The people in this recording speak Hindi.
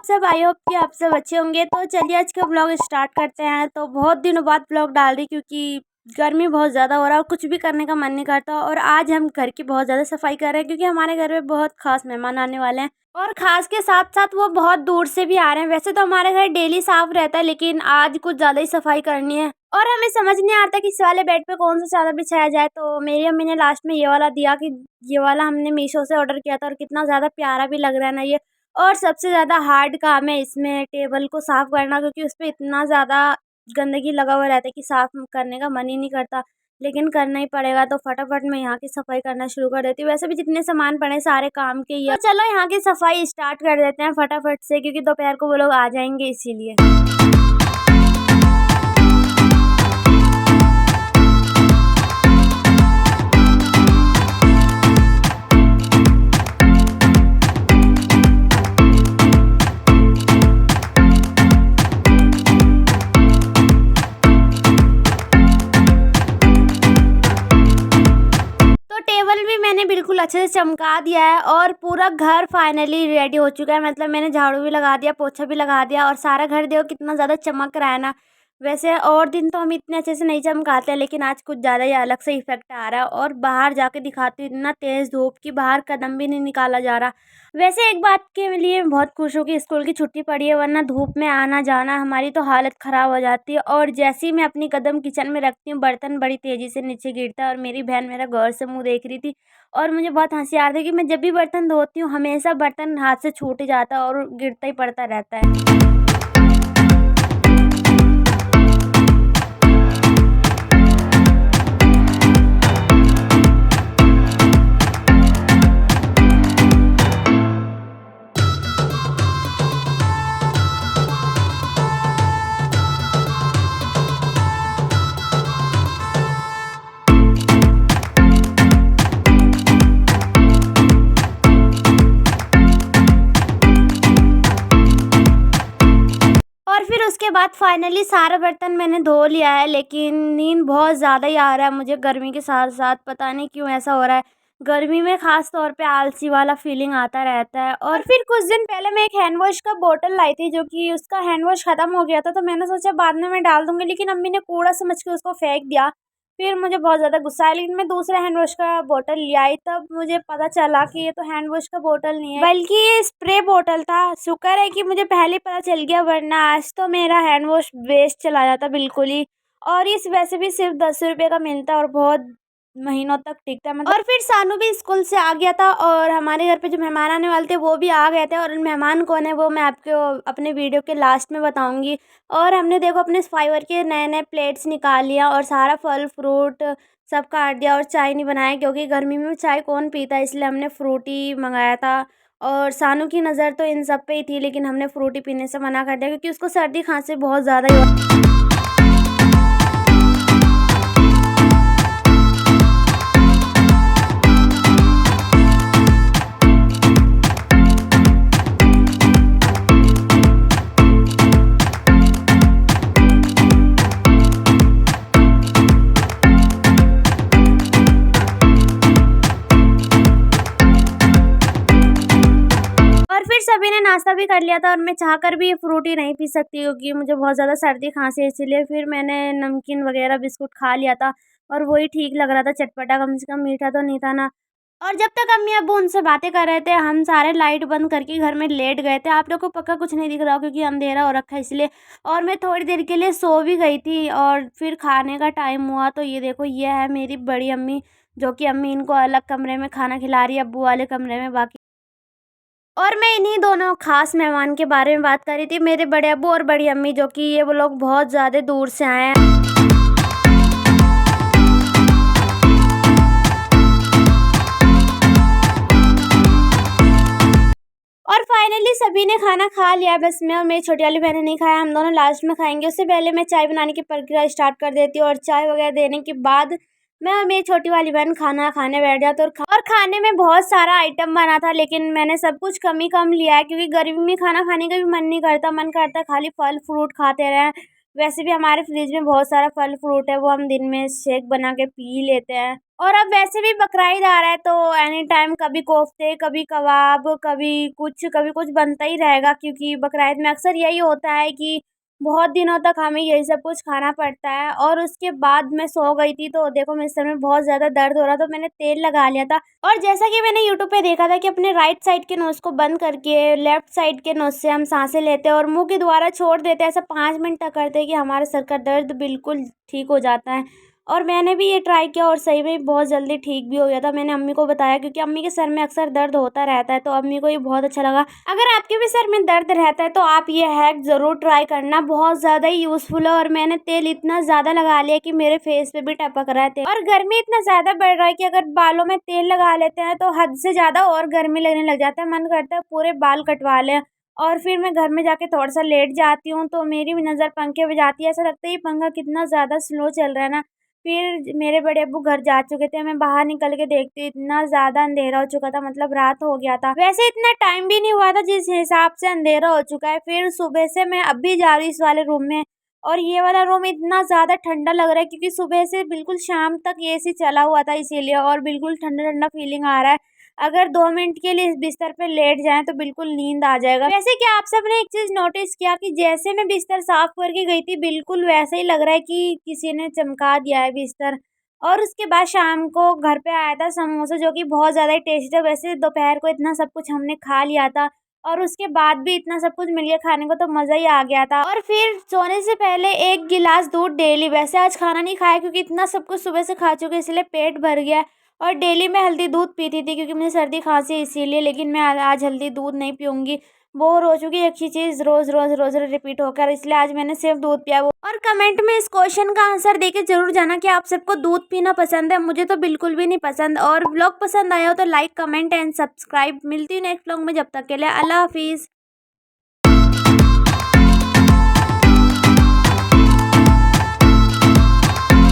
आप सब, आई होप कि आप सब अच्छे होंगे। तो चलिए आज का ब्लॉग स्टार्ट करते हैं। तो बहुत दिनों बाद ब्लॉग डाल रही क्योंकि गर्मी बहुत ज़्यादा हो रहा है और कुछ भी करने का मन नहीं करता। और आज हम घर की बहुत ज़्यादा सफाई कर रहे हैं क्योंकि हमारे घर में बहुत खास मेहमान आने वाले हैं और खास के साथ साथ वो बहुत दूर से भी आ रहे हैं। वैसे तो हमारे घर डेली साफ रहता है लेकिन आज कुछ ज़्यादा ही सफाई करनी है और हमें समझ नहीं आता कि इस वाले बेड पे कौन सा चादर बिछाया जाए। तो मेरी अम्मी ने लास्ट में ये वाला दिया कि ये वाला हमने मीशो से ऑर्डर किया था और कितना ज़्यादा प्यारा भी लग रहा है ना ये। और सबसे ज़्यादा हार्ड काम है इसमें टेबल को साफ़ करना क्योंकि उस पे इतना ज़्यादा गंदगी लगा हुआ रहता है कि साफ़ करने का मन ही नहीं करता, लेकिन करना ही पड़ेगा। तो फटाफट मैं यहाँ की सफाई करना शुरू कर देती हूँ। वैसे भी जितने सामान पड़े सारे काम के ही है। तो चलो यहाँ की सफाई स्टार्ट कर देते हैं फटाफट से क्योंकि दोपहर को वो लोग आ जाएंगे इसीलिए। टेबल भी मैंने बिल्कुल अच्छे से चमका दिया है और पूरा घर फाइनली रेडी हो चुका है। मतलब मैंने झाड़ू भी लगा दिया, पोछा भी लगा दिया और सारा घर देखो कितना ज़्यादा चमक रहा है ना। वैसे और दिन तो हम इतने अच्छे से नहीं चमकाते लेकिन आज कुछ ज़्यादा ही अलग से इफेक्ट आ रहा है। और बाहर जाके दिखाती हूँ इतना तेज़ धूप की बाहर कदम भी नहीं निकाला जा रहा। वैसे एक बात के लिए मैं बहुत खुश हूँ कि स्कूल की छुट्टी पड़ी है, वरना धूप में आना जाना हमारी तो हालत ख़राब हो जाती है। और जैसे ही मैं अपनी कदम किचन में रखती हूँ बर्तन बड़ी तेज़ी से नीचे गिरता है और मेरी बहन मेरा गौर से मुँह देख रही थी और मुझे बहुत हंसी आ रही थी कि मैं जब भी बर्तन धोती हूँ हमेशा बर्तन हाथ से छूट जाता है और गिरता ही पड़ता रहता है। और फिर उसके बाद फाइनली सारा बर्तन मैंने धो लिया है लेकिन नींद बहुत ज़्यादा ही आ रहा है मुझे गर्मी के साथ साथ। पता नहीं क्यों ऐसा हो रहा है, गर्मी में ख़ास तौर पे आलसी वाला फीलिंग आता रहता है। और फिर कुछ दिन पहले मैं एक हैंड वॉश का बोतल लाई थी जो कि उसका हैंड वॉश ख़त्म हो गया था। तो मैंने सोचा बाद में मैं डाल दूँगी लेकिन अम्मी ने कूड़ा समझ के उसको फेंक दिया। फिर मुझे बहुत ज़्यादा गुस्सा आया लेकिन मैं दूसरा हैंड वॉश का बोतल ले आई। तब मुझे पता चला कि ये तो हैंड वॉश का बोतल नहीं है बल्कि ये स्प्रे बोतल था। शुक्र है कि मुझे पहले पता चल गया, वरना आज तो मेरा हैंड वॉश वेस्ट चला जाता बिल्कुल ही। और इस वैसे भी सिर्फ 10 रुपये का मिलता है और बहुत महीनों तक टिकता है मतलब। और फिर सानू भी स्कूल से आ गया था और हमारे घर पे जो मेहमान आने वाले थे वो भी आ गए थे। और मेहमान कौन है वो मैं आपको अपने वीडियो के लास्ट में बताऊंगी। और हमने देखो अपने फाइबर के नए नए प्लेट्स निकाल लिया और सारा फल फ्रूट सब काट दिया और चाय नहीं बनाया क्योंकि गर्मी में चाय कौन पीता है, इसलिए हमने फ्रूटी मंगाया था। और सानू की नज़र तो इन सब पे ही थी लेकिन हमने फ्रूटी पीने से मना कर दिया क्योंकि उसको सर्दी खांसी बहुत ज़्यादा ही सभी ने नाश्ता भी कर लिया था और मैं चाहकर भी ये फ्रूटी नहीं पी सकती क्योंकि मुझे बहुत ज़्यादा सर्दी खांसी है, इसीलिए फिर मैंने नमकीन वगैरह बिस्कुट खा लिया था और वही ठीक लग रहा था, चटपटा, कम से कम मीठा तो नहीं था ना। और जब तक अम्मी अब्बू उनसे बातें कर रहे थे हम सारे लाइट बंद करके घर में लेट गए थे। आप लोग को पक्का कुछ नहीं दिख रहा हो क्योंकि अंधेरा हो रखा है इसलिए। और मैं थोड़ी देर के लिए सो भी गई थी और फिर खाने का टाइम हुआ तो ये देखो ये है मेरी बड़ी अम्मी, जो कि अम्मी इनको अलग कमरे में खाना खिला रही है, अब्बू वाले कमरे में बाकी। और मैं इन्हीं दोनों खास मेहमान के बारे में बात कर रही थी, मेरे बड़े अब्बू और बड़ी अम्मी, जो कि ये वो लोग बहुत ज़्यादा दूर से आए हैं। और फाइनली सभी ने खाना खा लिया, बस मैं और मेरी छोटी वाली बहन ने नहीं खाया, हम दोनों लास्ट में खाएंगे। उससे पहले मैं चाय बनाने की प्रक्रिया स्टार्ट कर देती हूँ और चाय वगैरह देने के बाद मैं और मेरी छोटी वाली बहन खाना खाने बैठ जाते। और खाने में बहुत सारा आइटम बना था लेकिन मैंने सब कुछ कम ही कम लिया है क्योंकि गर्मी में खाना खाने का भी मन नहीं करता, मन करता खाली फल फ्रूट खाते रहें। वैसे भी हमारे फ्रिज में बहुत सारा फल फ्रूट है, वो हम दिन में शेक बना के पी लेते हैं। और अब वैसे भी बकरीद आ रहा है तो एनी टाइम कभी कोफ्ते, कभी कबाब, कभी कुछ बनता ही रहेगा, क्योंकि बकरीद में अक्सर यही होता है कि बहुत दिनों तक हमें यही सब कुछ खाना पड़ता है। और उसके बाद मैं सो गई थी तो देखो मेरे सर में बहुत ज़्यादा दर्द हो रहा, तो मैंने तेल लगा लिया था। और जैसा कि मैंने यूट्यूब पे देखा था कि अपने राइट साइड के नोज़ को बंद करके लेफ्ट साइड के नोज़ से हम सांसें लेते हैं और मुंह के द्वारा छोड़ देते हैं, ऐसा 5 मिनट तक करते हैं कि हमारे सर का दर्द बिल्कुल ठीक हो जाता है। और मैंने भी ये ट्राई किया और सही में बहुत जल्दी ठीक भी हो गया था। मैंने अम्मी को बताया क्योंकि अम्मी के सर में अक्सर दर्द होता रहता है, तो अम्मी को ये बहुत अच्छा लगा। अगर आपके भी सर में दर्द रहता है तो आप ये हैक ज़रूर ट्राई करना, बहुत ज़्यादा ही यूज़फुल है। और मैंने तेल इतना ज़्यादा लगा लिया कि मेरे फेस पे भी टपक रहा है तेल। और गर्मी इतना ज़्यादा बढ़ रहा है कि अगर बालों में तेल लगा लेते हैं तो हद से ज़्यादा और गर्मी लगने लग जाता है, मन करता है पूरे बाल कटवा लें। और फिर मैं घर में जाके थोड़ा-सा लेट जाती हूँ तो मेरी भी नज़र पंखे पे जाती है, ऐसा लगता है ये पंखा कितना ज़्यादा स्लो चल रहा है ना। फिर मेरे बड़े अब्बू घर जा चुके थे, मैं बाहर निकल के देखती इतना ज़्यादा अंधेरा हो चुका था, मतलब रात हो गया था। वैसे इतना टाइम भी नहीं हुआ था जिस हिसाब से अंधेरा हो चुका है। फिर सुबह से मैं अब भी जा रही हूँ इस वाले रूम में, और ये वाला रूम इतना ज़्यादा ठंडा लग रहा है क्योंकि सुबह से बिल्कुल शाम तक एसी चला हुआ था इसीलिए, और बिल्कुल ठंडा-ठंडा फीलिंग आ रहा है। अगर 2 मिनट के लिए इस बिस्तर पे लेट जाएँ तो बिल्कुल नींद आ जाएगा। वैसे क्या आप सबने एक चीज़ नोटिस किया कि जैसे मैं बिस्तर साफ करके गई थी बिल्कुल वैसा ही लग रहा है कि किसी ने चमका दिया है बिस्तर। और उसके बाद शाम को घर पे आया था समोसा, जो कि बहुत ज़्यादा ही टेस्टी था। वैसे दोपहर को इतना सब कुछ हमने खा लिया था और उसके बाद भी इतना सब कुछ मिल गया खाने को तो मज़ा ही आ गया था। और फिर सोने से पहले 1 गिलास दूध डेली, वैसे आज खाना नहीं खाया क्योंकि इतना सब कुछ सुबह से खा चुके इसलिए पेट भर गया। और डेली मैं हल्दी दूध पीती थी क्योंकि मुझे सर्दी खांसी है इसीलिए, लेकिन मैं आज हल्दी दूध नहीं पीऊँगी। बोर हो चुकी है एक ही चीज़ रोज़ रिपीट होकर, इसलिए आज मैंने सिर्फ़ दूध पिया। वो और कमेंट में इस क्वेश्चन का आंसर देके ज़रूर जाना कि आप सबको दूध पीना पसंद है? मुझे तो बिल्कुल भी नहीं पसंद। और व्लॉग पसंद आया हो तो लाइक, कमेंट एंड सब्सक्राइब। मिलती हूँ नेक्स्ट व्लॉग में, जब तक के लिए अल्लाह हाफ़िज़।